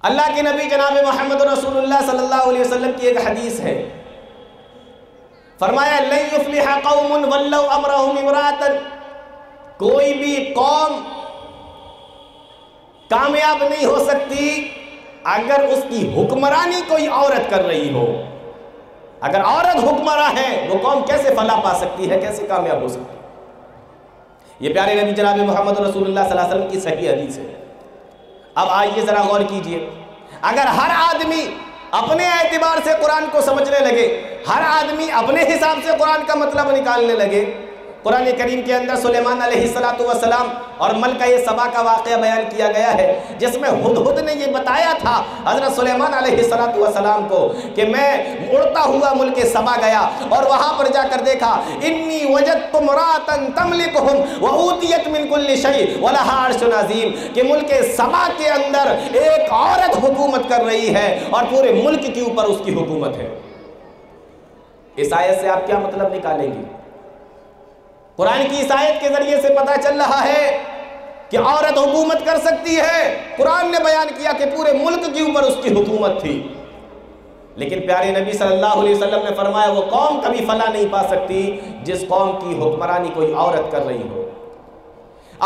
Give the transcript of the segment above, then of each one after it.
اللہ کے نبی جناب محمد رسول اللہ صلی اللہ علیہ وسلم کی ایک حدیث ہے، فرمایا لن یفلح قوم ولوا امرهم امراۃ، کوئی بھی قوم کامیاب نہیں ہو سکتی اگر اس کی حکمرانی کوئی عورت کر رہی ہو۔ اگر عورت حکمراں ہے وہ قوم کیسے فلاح پا سکتی ہے، کیسے کامیاب ہو سکتی ہے؟ یہ پیارے نبی جناب محمد رسول اللہ صلی اللہ علیہ وسلم کی صحیح حدیث ہے۔ اب آئیے ذرا غور کیجئے، اگر ہر آدمی اپنے اعتبار سے قرآن کو سمجھنے لگے، ہر آدمی اپنے حساب سے قرآن کا مطلب نکالنے لگے، قرآن کریم کے اندر سلیمان علیہ السلام اور ملکہ سبا کا واقعہ بیان کیا گیا ہے، جس میں ہدہد نے یہ بتایا تھا حضرت سلیمان علیہ السلام کو کہ میں اڑتا ہوا ملک سبا گیا اور وہاں پر جا کر دیکھا انی وجدت امرأۃ تملکہم وأوتیت من کل شیء ولہا عرش عظیم، کہ ملک سبا کے اندر ایک عورت حکومت کر رہی ہے اور پورے ملک کے اوپر اس کی حکومت ہے۔ اس آیت سے آپ کیا مطلب نکالیں گے؟ قرآن کی اس آیت کے ذریعے سے پتہ چل رہا ہے کہ عورت حکومت کر سکتی ہے۔ قرآن نے بیان کیا کہ پورے ملک کے اوپر اس کی حکومت تھی، لیکن پیارے نبی صلی اللہ علیہ وسلم نے فرمایا وہ قوم کبھی فلاح نہیں پا سکتی جس قوم کی حکمرانی کوئی عورت کر رہی ہو۔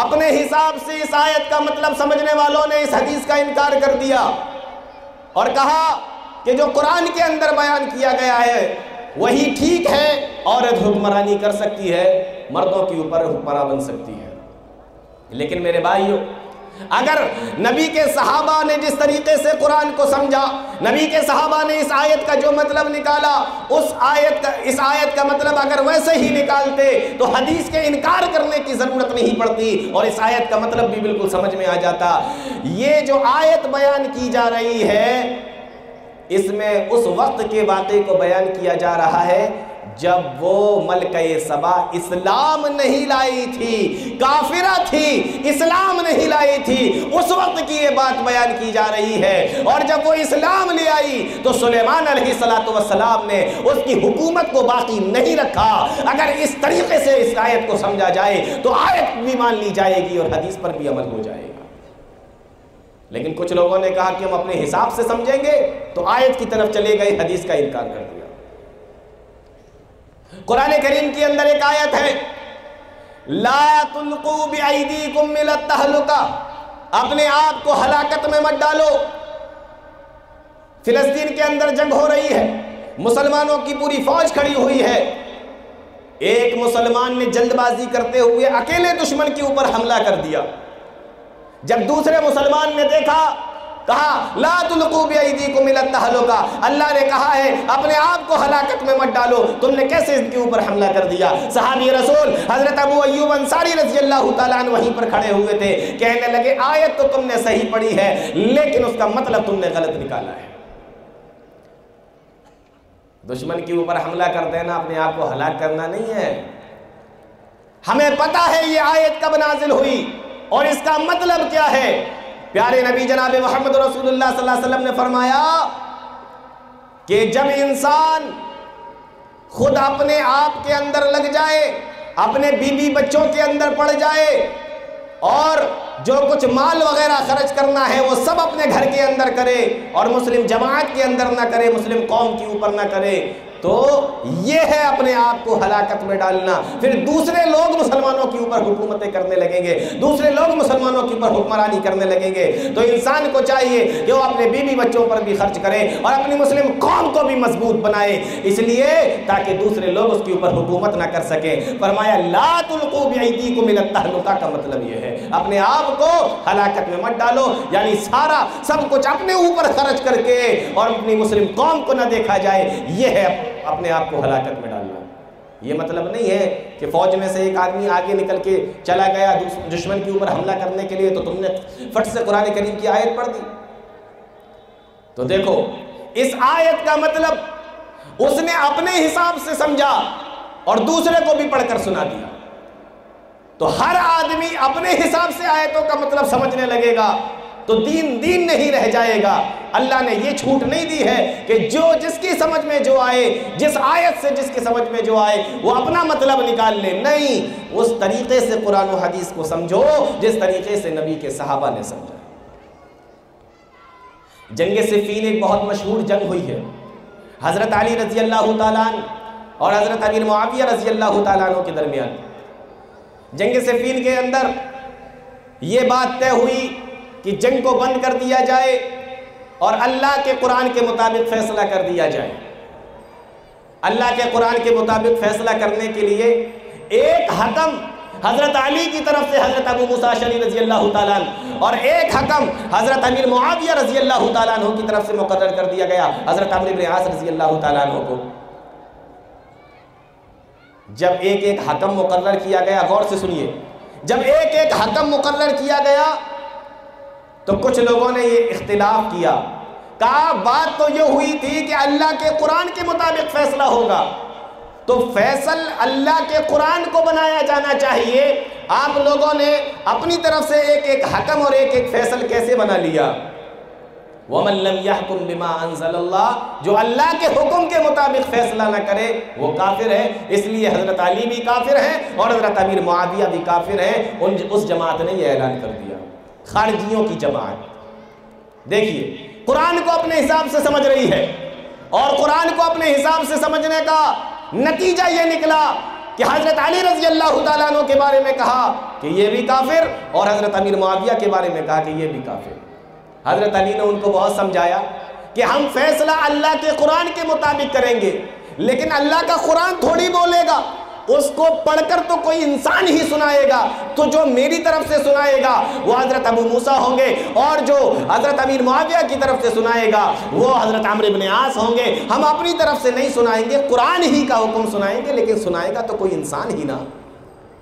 اپنے حساب سے اس آیت کا مطلب سمجھنے والوں نے اس حدیث کا انکار کر دیا اور کہا کہ جو قرآن کے اندر بیان کیا گیا ہے وہی ٹھیک ہے، عورت حکمرانی کر سکتی ہے، مردوں کے اوپر حکمراں بن سکتی ہے۔ لیکن میرے بھائیو، اگر نبی کے صحابہ نے جس طریقے سے قرآن کو سمجھا، نبی کے صحابہ نے اس آیت کا جو مطلب نکالا، اس آیت کا مطلب اگر ویسے ہی نکالتے تو حدیث کے انکار کرنے کی ضرورت نہیں پڑتی اور اس آیت کا مطلب بھی بالکل سمجھ میں آ جاتا۔ یہ جو آیت بیان کی جا رہی ہے اس میں اس وقت کے واقعے کو بیان کیا جا رہا ہے جب وہ ملکہ سبا اسلام نہیں لائی تھی، کافرہ تھی، اسلام نہیں لائی تھی، اس وقت کی یہ بات بیان کی جا رہی ہے۔ اور جب وہ اسلام لے آئی تو سلیمان علیہ السلام نے اس کی حکومت کو باقی نہیں رکھا۔ اگر اس طریقے سے اس آیت کو سمجھا جائے تو آیت بھی مان لی جائے گی اور حدیث پر بھی عمل ہو جائے گا۔ لیکن کچھ لوگوں نے کہا کہ ہم اپنے حساب سے سمجھیں گے تو آیت کی طرف چلے گئے، حدیث کا انکار کر دیا۔ قرآن کریم کے اندر ایک آیت ہے لا تلقوا بأیدیکم الی التہلکہ، اپنے آپ کو ہلاکت میں مت ڈالو۔ فلسطین کے اندر جنگ ہو رہی ہے، مسلمانوں کی پوری فوج کھڑی ہوئی ہے، ایک مسلمان نے جلد بازی کرتے ہوئے اکیلے دشمن کے اوپر حملہ کر دیا۔ جب دوسرے مسلمان نے دیکھا، کہا لا تلقوا بأیدیکم الی التہلکہ، اللہ نے کہا ہے اپنے آپ کو ہلاکت میں مت ڈالو، تم نے کیسے ان کے اوپر حملہ کر دیا؟ صحابی رسول حضرت ابو ایوب انصاری رضی اللہ تعالیٰ عنہ وہیں پر کھڑے ہوئے تھے، کہنے لگے آیت تو تم نے صحیح پڑھی ہے لیکن اس کا مطلب تم نے غلط نکالا ہے۔ دشمن کے اوپر حملہ کر دینا اپنے آپ کو ہلاک کرنا نہیں ہے۔ ہمیں پتہ ہے یہ آیت کب نازل ہوئی اور اس کا مطلب کیا ہے۔ پیارے نبی جناب محمد رسول اللہ صلی اللہ علیہ وسلم نے فرمایا کہ جب انسان خود اپنے آپ کے اندر لگ جائے، اپنے بیوی بچوں کے اندر پڑ جائے اور جو کچھ مال وغیرہ خرچ کرنا ہے وہ سب اپنے گھر کے اندر کرے اور مسلم جماعت کے اندر نہ کرے، مسلم قوم کے اوپر نہ کرے، تو یہ ہے اپنے آپ کو ہلاکت میں ڈالنا۔ پھر دوسرے لوگ مسلمانوں کے اوپر حکومتیں کرنے لگیں گے، دوسرے لوگ مسلمانوں کے اوپر حکمرانی کرنے لگیں گے۔ تو انسان کو چاہیے کہ وہ اپنے بیوی بچوں پر بھی خرچ کرے اور اپنی مسلم قوم کو بھی مضبوط بنائے، اس لیے تاکہ دوسرے لوگ اس کے اوپر حکومت نہ کر سکیں۔ فرمایا لا تلقوا بأیدیکم الی التہلکہ کا مطلب یہ ہے اپنے آپ کو ہلاکت میں مت ڈالو، یعنی سارا سب کچھ اپنے اوپر خرچ کر کے اور اپنی مسلم قوم کو نہ دیکھا جائے، یہ ہے اپنے آپ کو ہلاکت میں ڈالنا۔ یہ مطلب نہیں ہے کہ فوج میں سے ایک آدمی آگے نکل کے چلا گیا دشمن کے اوپر حملہ کرنے کے لیے تو تم نے فٹ سے قرآن کریم کی آیت پڑھ دی۔ تو دیکھو اس آیت کا مطلب اس نے اپنے حساب سے سمجھا اور دوسرے کو بھی پڑھ کر سنا دیا۔ تو ہر آدمی اپنے حساب سے آیتوں کا مطلب سمجھنے لگے گا تو دین نہیں رہ جائے گا۔ اللہ نے یہ چھوٹ نہیں دی ہے کہ جو جس کی سمجھ میں جو آئے، جس آیت سے جس کی سمجھ میں جو آئے وہ اپنا مطلب نکال لے، نہیں، اس طریقے سے قرآن و حدیث کو سمجھو جس طریقے سے نبی کے صحابہ نے سمجھا۔ جنگ صفین ایک بہت مشہور جنگ ہوئی ہے، حضرت علی رضی اللہ تعالیٰ عنہ اور حضرت امیر معاویہ رضی اللہ تعالیٰ عنہ کے درمیان۔ جنگ صفین کے اندر یہ بات طے ہوئی کہ جنگ کو بند کر دیا جائے اور اللہ کے قرآن کے مطابق فیصلہ کر دیا جائے۔ اللہ کے قرآن کے مطابق فیصلہ کرنے کے لیے ایک حکم حضرت علی کی طرف سے حضرت ابو موسیٰ اشعری رضی اللہ تعالیٰ عنہ اور ایک حکم حضرت امیر معاویہ رضی اللہ تعالیٰ عنہ کی طرف سے مقرر کر دیا گیا، حضرت عمرو بن عاص رضی اللہ تعالیٰ عنہ کو۔ جب ایک ایک حکم مقرر کیا گیا، غور سے سنیے، جب ایک ایک حکم مقرر کیا گیا تو کچھ لوگوں نے یہ اختلاف کیا، کہا بات تو یہ ہوئی تھی کہ اللہ کے قرآن کے مطابق فیصلہ ہوگا، تو فیصل اللہ کے قرآن کو بنایا جانا چاہیے، آپ لوگوں نے اپنی طرف سے ایک ایک حکم اور ایک ایک فیصل کیسے بنا لیا؟ وَمَن لَّمْ يَحْكُم بِمَا أَنزَلَ اللَّهُ، جو اللہ کے حکم کے مطابق فیصلہ نہ کرے وہ کافر ہے۔ اس لیے حضرت علی بھی کافر ہیں اور حضرت امیر معاویہ بھی کافر ہیں۔ اس جماعت نے یہ اعلان کر دیا، خارجیوں کی جماعت۔ دیکھیے، قرآن کو اپنے حساب سے سمجھ رہی ہے اور قرآن کو اپنے حساب سے سمجھنے کا نتیجہ یہ نکلا کہ حضرت علی رضی اللہ تعالیٰ عنہ کے بارے میں کہا کہ یہ بھی کافر اور حضرت امیر معاویہ کے بارے میں کہا کہ یہ بھی کافر۔ حضرت علی نے ان کو بہت سمجھایا کہ ہم فیصلہ اللہ کے قرآن کے مطابق کریں گے، لیکن اللہ کا قرآن تھوڑی بولے گا، اس کو پڑھ کر تو کوئی انسان ہی سنائے گا، تو جو میری طرف سے سنائے گا وہ حضرت ابو موسیٰ ہوں گے، اور جو حضرت امیر معاویہ کی طرف سے سنائے گا وہ حضرت عمرو بن عاص ہوں گے۔ ہم اپنی طرف سے نہیں سنائیں گے، قرآن ہی کا حکم سنائیں گے، لیکن سنائے گا تو کوئی انسان ہی نہ۔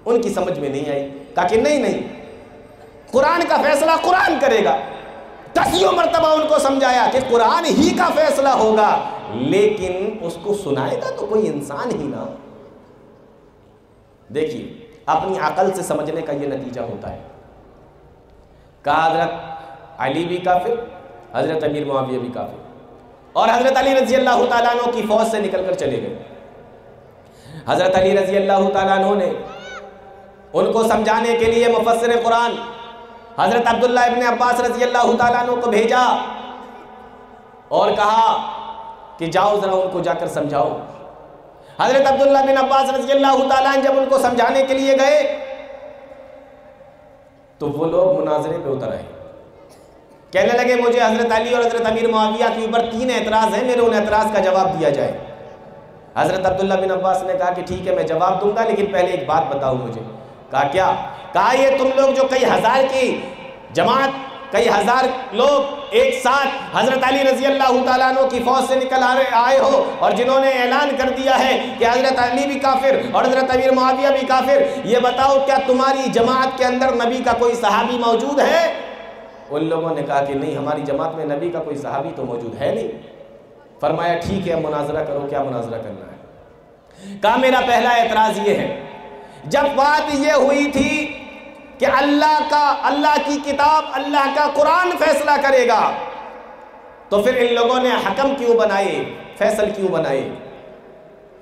ان کی سمجھ میں نہیں آئی، کہا کہ نہیں، قرآن کا فیصلہ قرآن کرے گا۔ دسیوں مرتبہ ان کو سمجھایا کہ قرآن ہی کا فیصلہ ہوگا، لیکن اس کو سنائے گا تو کوئی انسان ہی نہ۔ دیکھیے، اپنی عقل سے سمجھنے کا یہ نتیجہ ہوتا ہے۔ کہا حضرت علی بھی کافر، حضرت امیر معاویہ بھی کافر، اور حضرت علی رضی اللہ تعالیٰ عنہ کی فوج سے نکل کر چلے گئے۔ حضرت علی رضی اللہ تعالیٰ عنہ نے ان کو سمجھانے کے لیے مفسر قرآن حضرت عبداللہ ابن عباس رضی اللہ تعالیٰ عنہ کو بھیجا اور کہا کہ جاؤ ذرا ان کو جا کر سمجھاؤ۔ حضرت عبداللہ بن عباس رضی اللہ تعالیٰ عنہ جب ان کو سمجھانے کے لیے گئے تو وہ لوگ مناظرے پہ اتر آئے، کہنے لگے مجھے حضرت علی اور حضرت امیر معاویہ کے اوپر 3 اعتراض ہیں، میرے ان اعتراض کا جواب دیا جائے۔ حضرت عبداللہ بن عباس نے کہا کہ ٹھیک ہے میں جواب دوں گا، لیکن پہلے ایک بات بتاؤ مجھے۔ کہا کیا؟ کہا یہ تم لوگ جو کئی ہزار کی جماعت، کئی ہزار لوگ ایک ساتھ حضرت علی رضی اللہ تعالیٰ عنہ کی فوج سے نکل آئے ہو اور جنہوں نے اعلان کر دیا ہے کہ حضرت علی بھی کافر اور حضرت امیر معاویہ بھی کافر، یہ بتاؤ کیا تمہاری جماعت کے اندر نبی کا کوئی صحابی موجود ہے؟ ان لوگوں نے کہا کہ نہیں، ہماری جماعت میں نبی کا کوئی صحابی تو موجود ہے نہیں۔ فرمایا ٹھیک ہے مناظرہ کرو، کیا مناظرہ کرنا ہے؟ کہا میرا پہلا اعتراض یہ ہے، جب بات یہ ہوئی تھی کہ اللہ کی کتاب، اللہ کا قرآن فیصلہ کرے گا، تو پھر ان لوگوں نے حکم کیوں بنائے، فیصل کیوں بنائے؟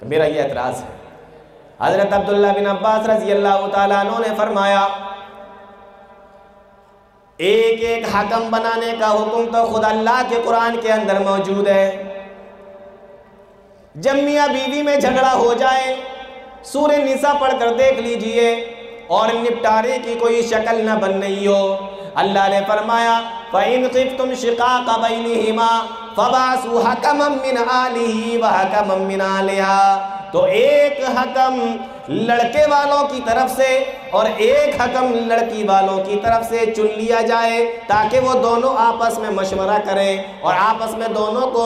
میرا یہ اعتراض ہے۔ حضرت عبداللہ بن عباس رضی اللہ تعالیٰ عنہ نے فرمایا ایک ایک حکم بنانے کا حکم تو خود اللہ کے قرآن کے اندر موجود ہے۔ جب میاں بیوی میں جھگڑا ہو جائے، سورہ نساء پڑھ کر دیکھ لیجئے، اور نپٹارے کی کوئی شکل نہ بن رہی ہو، اللہ نے فرمایا فَإِنْ خِفْتُمْ شِقَاقَ بَيْنِهِمَا فَبَعَثُوا حَكَمًا مِّنْ أَهْلِهِ وَحَكَمًا مِّنْ أَهْلِهَا، تو ایک حکم لڑکے والوں کی طرف سے اور ایک حکم لڑکی والوں کی طرف سے چن لیا جائے، تاکہ وہ دونوں آپس میں مشورہ کریں اور آپس میں دونوں کو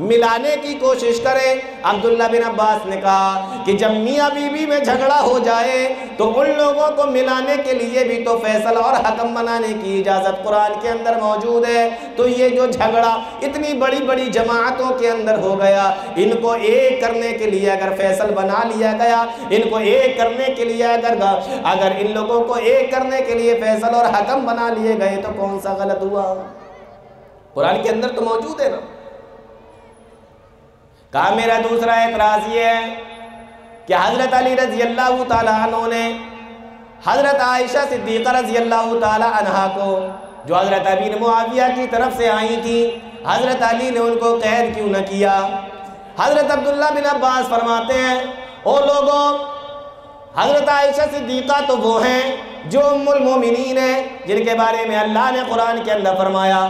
ملانے کی کوشش کریں۔ عبداللہ بن عباس نے کہا کہ جب میاں بیوی میں جھگڑا ہو جائے تو ان لوگوں کو ملانے کے لیے بھی تو فیصلہ اور حکم بنانے کی اجازت قرآن کے اندر موجود ہے، تو یہ جو جھگڑا اتنی بڑی بڑی جماعتوں کے اندر ہو گیا، ان کو ایک کرنے کے لیے اگر فیصل بنا لیا گیا، ان کو ایک کرنے کے لیے اگر ان لوگوں کو ایک کرنے کے لیے فیصل اور حکم بنا لیے گئے تو کون سا غلط ہوا؟ قرآن کے اندر تو موجود ہے نا۔ کہا میرا دوسرا اعتراض یہ ہے کہ حضرت علی رضی اللہ تعالیٰ عنہ نے حضرت عائشہ صدیقہ رضی اللہ تعالیٰ عنہا کو جو حضرت ابی معاویہ کی طرف سے آئی تھی، حضرت علی نے ان کو قید کیوں نہ کیا؟ حضرت عبداللہ بن عباس فرماتے ہیں او لوگوں، حضرت عائشہ صدیقہ تو وہ ہیں جو ام المومنین ہیں، جن کے بارے میں اللہ نے قرآن کے اندر فرمایا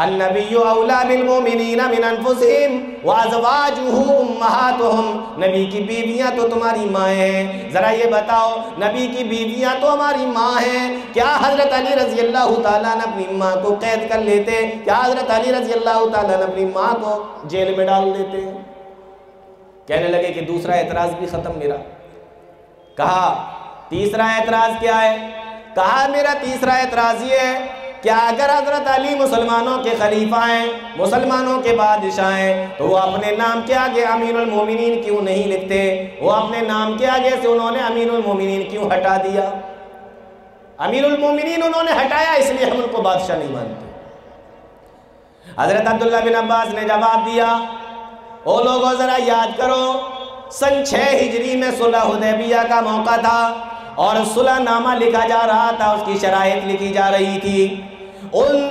النبی اولا بالمومنین من انفسہم وازواجہ امہاتہم، نبی کی بیویاں تو تمہاری مائیں ہیں۔ ذرا یہ بتاؤ، نبی کی بیویاں تو ہماری ماں ہیں، کیا حضرت علی رضی اللہ تعالیٰ نے اپنی ماں کو قید کر لیتے؟ کیا حضرت علی رضی اللہ تعالیٰ نے اپنی ماں کو جیل میں ڈال دیتے؟ کہنے لگے کہ دوسرا اعتراض بھی ختم میرا۔ کہا تیسرا اعتراض کیا ہے؟ کہا میرا تیسرا اعتراض یہ ہے کہ اگر حضرت علی مسلمانوں کے خلیفہ ہیں، مسلمانوں کے بادشاہ ہیں، تو وہ اپنے نام کے آگے امیر المومنین کیوں نہیں لکھتے؟ وہ اپنے نام کے آگے سے انہوں نے امیر المومنین کیوں ہٹا دیا؟ امیر المومنین انہوں نے ہٹایا، اس لیے ہم ان کو بادشاہ نہیں مانتے۔ حضرت عبداللہ بن عباس نے جواب دیا او لوگوں ذرا یاد کرو، سن 6 ہجری میں صلح حدیبیہ کا موقع تھا اور صلح نامہ لکھا جا رہا تھا، اس کی شرائط لکھی جا رہی تھی۔ ان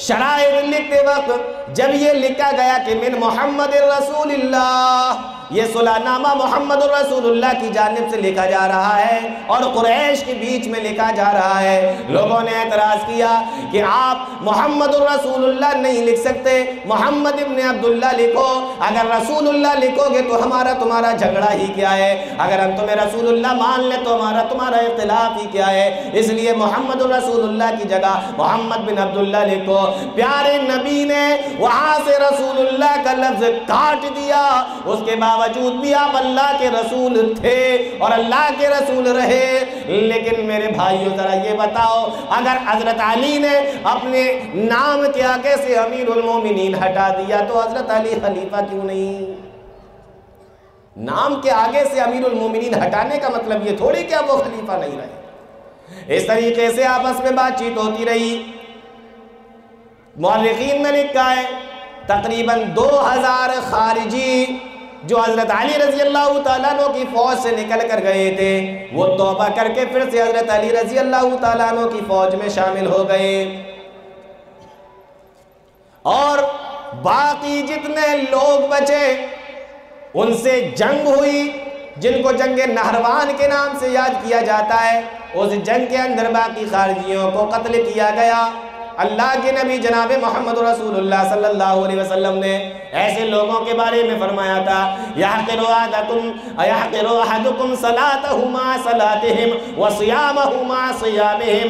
شرائط لکھتے وقت جب یہ لکھا گیا کہ من محمد رسول اللہ، یہ صلح نامہ محمد رسول اللہ کی جانب سے لکھا جا رہا ہے اور قریش کے بیچ میں لکھا جا رہا ہے، لوگوں نے اعتراض کیا کہ آپ محمد رسول اللہ نہیں لکھ سکتے، محمد ابن عبداللہ لکھو۔ اگر رسول اللہ لکھو گے تو ہمارا تمہارا جھگڑا ہی کیا ہے؟ اگر ہم تمہیں رسول اللہ مان لیں تو ہمارا تمہارا اختلاف ہی کیا ہے؟ اس لیے محمد رسول اللہ کی جگہ محمد بن عبداللہ لکھو۔ پیارے نبی نے وہاں سے رسول اللہ کا لفظ کاٹ دیا، اس کے باوجود بھی آپ اللہ کے رسول تھے اور اللہ کے رسول رہے۔ لیکن میرے بھائیو ذرا یہ بتاؤ، اگر حضرت علی نے اپنے نام کے آگے سے امیر المومنین ہٹا دیا تو حضرت علی خلیفہ کیوں نہیں؟ نام کے آگے سے امیر المومنین ہٹانے کا مطلب یہ تھوڑی کہ وہ خلیفہ نہیں رہے۔ اس طریقے سے آپس میں بات چیت ہوتی رہی۔ مورخین نے لکھا ہے تقریباً 2000 خارجی جو حضرت علی رضی اللہ تعالیٰ عنہ کی فوج سے نکل کر گئے تھے، وہ توبہ کر کے پھر سے حضرت علی رضی اللہ تعالیٰ عنہ کی فوج میں شامل ہو گئے، اور باقی جتنے لوگ بچے ان سے جنگ ہوئی، جن کو جنگ نہروان کے نام سے یاد کیا جاتا ہے۔ اس جنگ کے اندر باقی خارجیوں کو قتل کیا گیا۔ اللہ کے نبی جناب محمد رسول اللہ صلی اللہ علیہ وسلم نے ایسے لوگوں کے بارے میں فرمایا تھا يَحْقِرُ أَحَدُكُمْ صَلَاتَهُ مَعَ صَلَاتِهِمْ وَصِيَامَهُ مَعَ صِيَامِهِمْ،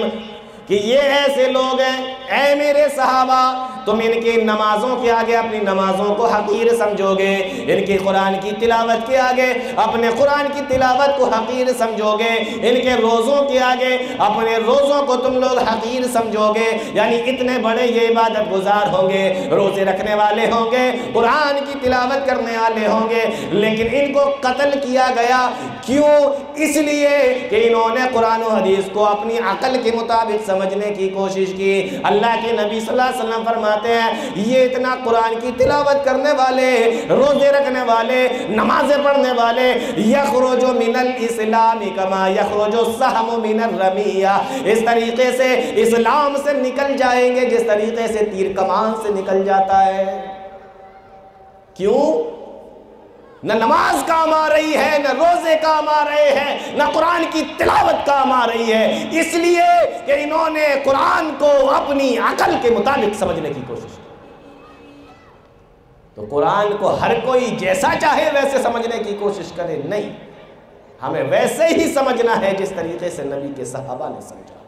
کہ یہ ایسے لوگ ہیں اے میرے صحابہ، تم ان کی نمازوں کے آگے اپنی نمازوں کو حقیر سمجھو گے، ان کی قرآن کی تلاوت کے آگے اپنے قرآن کی تلاوت کو حقیر سمجھو گے، ان کے روزوں کے آگے اپنے روزوں کو تم لوگ حقیر سمجھو گے۔ یعنی اتنے بڑے یہ عبادت گزار ہوں گے، روزے رکھنے والے ہوں گے، قرآن کی تلاوت کرنے والے ہوں گے، لیکن ان کو قتل کیا گیا کیوں؟ اس لیے کہ انہوں نے قرآن و حدیث کو اپنی عقل کے مطابق سمجھنے کی کوشش کی۔ اللہ کے نبی صلی اللہ علیہ وسلم فرماتے ہیں یہ اتنا قرآن کی تلاوت کرنے والے، روزے رکھنے والے، نمازیں پڑھنے والے، یخرج من الاسلام کما یخرج السهم من الرمیہ، اس طریقے سے اسلام سے نکل جائیں گے جس طریقے سے تیر کمان سے نکل جاتا ہے۔ کیوں؟ نہ نماز کام آ رہی ہے، نہ روزے کام آ رہے ہیں، نہ قرآن کی تلاوت کام آ رہی ہے، اس لیے کہ انہوں نے قرآن کو اپنی عقل کے مطابق سمجھنے کی کوشش کی۔ تو قرآن کو ہر کوئی جیسا چاہے ویسے سمجھنے کی کوشش کرے، نہیں، ہمیں ویسے ہی سمجھنا ہے جس طریقے سے نبی کے صحابہ نے سمجھا۔